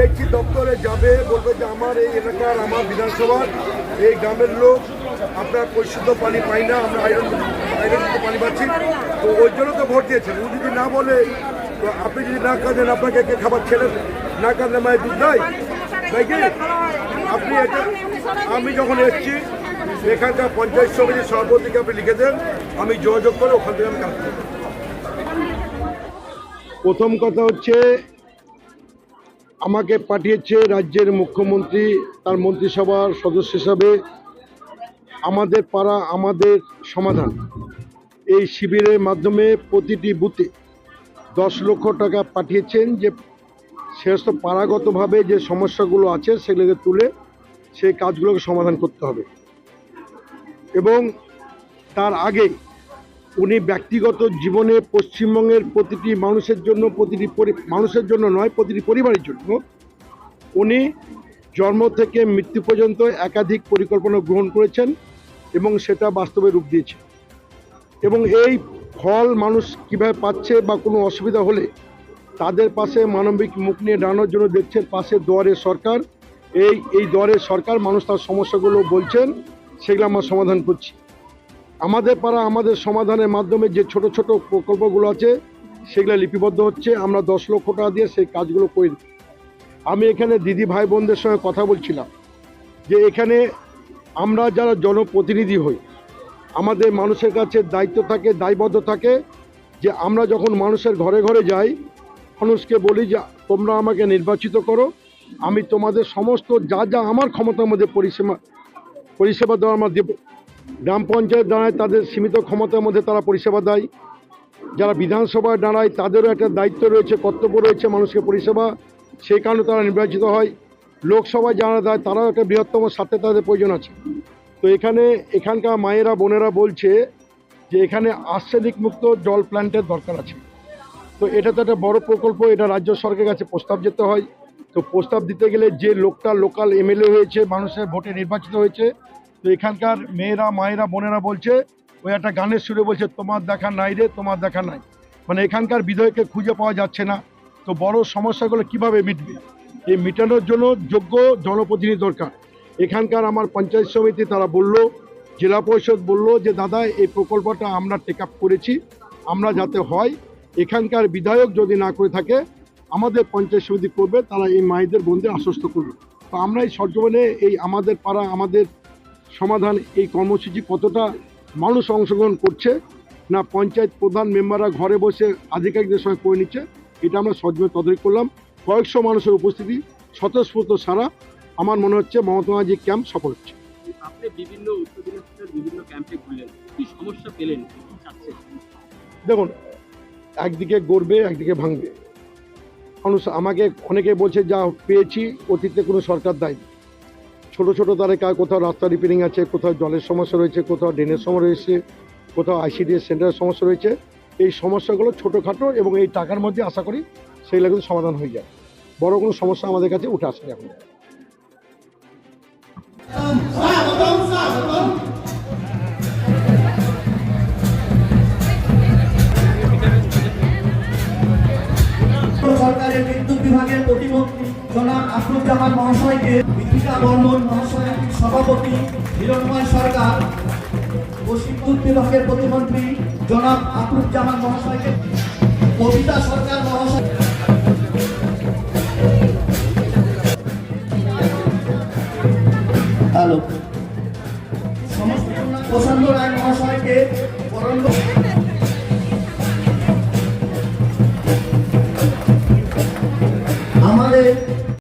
PHE দপ্তরে যাবে, বলবে যে আমার এই এলাকার আমার বিধানসভার এই গ্রামের লোক আপনার পরিশুদ্ধ পানি পাই না, আমরা আয়রনযুক্ত পানি পাচ্ছি, তো ওই জন্য তো ভোট দিয়েছেন। ও যদি না বলে, তো আপনি যদি না কাঁদেন আপনাকে কে খাবার ছেড়েন, না কাঁদলে মায়ের দুধ নাই তাই কি? আপনি এটা, আমি যখন এসেছি এখানকার পঞ্চায়েত সমিতির সভাপতিকে আপনি লিখে দেন, আমি যোগাযোগ করে ওখান থেকে আমি কাজ করব। প্রথম কথা হচ্ছে, আমাকে পাঠিয়েছে রাজ্যের মুখ্যমন্ত্রী তার মন্ত্রিসভার সদস্য হিসাবে আমাদের পাড়া আমাদের সমাধান এই শিবিরের মাধ্যমে প্রতিটি বুথে 10 লক্ষ টাকা পাঠিয়েছেন, যে সমস্ত পাড়াগতভাবে যে সমস্যাগুলো আছে সেগুলোকে তুলে সেই কাজগুলোকে সমাধান করতে হবে। এবং তার আগে উনি ব্যক্তিগত জীবনে পশ্চিমবঙ্গের প্রতিটি মানুষের জন্য, মানুষের জন্য নয়, প্রতিটি পরিবারের জন্য উনি জন্ম থেকে মৃত্যু পর্যন্ত একাধিক পরিকল্পনা গ্রহণ করেছেন এবং সেটা বাস্তবে রূপ দিয়েছে। এবং এই ফল মানুষ কীভাবে পাচ্ছে বা কোনো অসুবিধা হলে তাদের পাশে মানবিক মুখ নিয়ে দাঁড়ানোর জন্য দেখছেন পাশে দুয়ারে সরকার। এই দুয়ারে সরকার, মানুষ তার সমস্যাগুলো বলছেন, সেগুলো আমরা সমাধান করছি। আমাদের পাড়া আমাদের সমাধানের মাধ্যমে যে ছোট ছোট প্রকল্পগুলো আছে সেগুলো লিপিবদ্ধ হচ্ছে। আমরা 10 লক্ষ টাকা দিয়ে সেই কাজগুলো করে দিই। আমি এখানে দিদি ভাই বোনদের সঙ্গে কথা বলছিলাম যে এখানে আমরা যারা জনপ্রতিনিধি হই, আমাদের মানুষের কাছে দায়িত্ব থাকে, দায়বদ্ধ থাকে যে আমরা যখন মানুষের ঘরে ঘরে যাই, মানুষকে বলি যে তোমরা আমাকে নির্বাচিত করো, আমি তোমাদের সমস্ত যা যা আমার ক্ষমতার মধ্যে পরিষেবা দেওয়া আমরা দেব। গ্রাম পঞ্চায়েত দাঁড়ায় তাদের সীমিত ক্ষমতার মধ্যে তারা পরিষেবা দেয়, যারা বিধানসভায় দাঁড়ায় তাদেরও একটা দায়িত্ব রয়েছে, কর্তব্য রয়েছে মানুষকে পরিষেবা, সেই কারণে তারা নির্বাচিত হয়। লোকসভায় যারা দেয় তারাও একটা বৃহত্তম স্বার্থে তাদের প্রয়োজন আছে। তো এখানকার মায়েরা বোনেরা বলছে যে এখানে আর্সেনিক মুক্ত জল প্ল্যান্টের দরকার আছে। তো এটা তো একটা বড় প্রকল্প, এটা রাজ্য সরকারের কাছে প্রস্তাব যেতে হয়। তো প্রস্তাব দিতে গেলে যে লোকটা লোকাল এমএলএ হয়েছে, মানুষের ভোটে নির্বাচিত হয়েছে, তো এখানকার মেয়েরা মায়েরা বোনেরা বলছে, ওই একটা গানের সুরে বলছে তোমার দেখা নাই রে, তোমার দেখা নাই, মানে এখানকার বিধায়ককে খুঁজে পাওয়া যাচ্ছে না। তো বড় সমস্যাগুলো কিভাবে মিটবে, এই মেটানোর জন্য যোগ্য জনপ্রতিনিধি দরকার। এখানকার আমার পঞ্চায়েত সমিতি তারা বলল, জেলা পরিষদ বলল যে দাদা এই প্রকল্পটা আমরা টেক আপ করেছি, আমরা যাতে হয়, এখানকার বিধায়ক যদি না করে থাকে আমাদের পঞ্চায়েত সমিতি করবে, তারা এই মায়েদের বোনদের আশ্বস্ত করবে। তো আমরা এই সরজমিনে এই আমাদের পাড়া আমাদের সমাধান এই কর্মসূচি কতটা মানুষ অংশগ্রহণ করছে না পঞ্চায়েত প্রধান মেম্বাররা ঘরে বসে আধিকারিকদের সঙ্গে করে নিচ্ছে, এটা আমরা সরজমিনে তদারকি করলাম। কয়েকশো মানুষের উপস্থিতি, স্বতঃস্ফূর্ত সারা, আমার মনে হচ্ছে মমতা ব্যানার্জি ক্যাম্প সফল হচ্ছে। আপনি বিভিন্ন উত্তর দিনাজপুরের বিভিন্ন ক্যাম্পে ঘুরলেন, কি সমস্যা পেলেন, কি চাচ্ছেন? দেখুন, একদিকে গড়বে একদিকে ভাঙবে মানুষ। আমাকে অনেকে বলছে যা পেয়েছি অতীতে কোনো সরকার দেয়নি। ছোট ছোট তারেকা, কোথাও রাস্তা রিপেয়ারিং আছে, কোথাও জলের সমস্যা রয়েছে, কোথাও ড্রেনের সমস্যা রয়েছে, কোথাও আইসিডিএস সেন্টারের সমস্যা রয়েছে। এই সমস্যাগুলো ছোটোখাটো এবং এই টাকার মধ্যে আশা করি সেইগুলো কিন্তু সমাধান হয়ে যায়। বড় কোনো সমস্যা আমাদের কাছে উঠে আসেনি এখন। সরকারের বিদ্যুৎ বিভাগের প্রতিমন্ত্রী জনাব আফরুজ্জামান মহাশয়কে, দীপিকা বর্মন মহাশয়ের সভাপতি হিরণময় সরকার ও বিদ্যুৎ বিভাগের প্রতিমন্ত্রী জনাব আফরুজ্জামান মহাশয়কে, কবিতা সরকার মহাশয়, সমস্ত প্রশান্ত রায় মহাশয়কে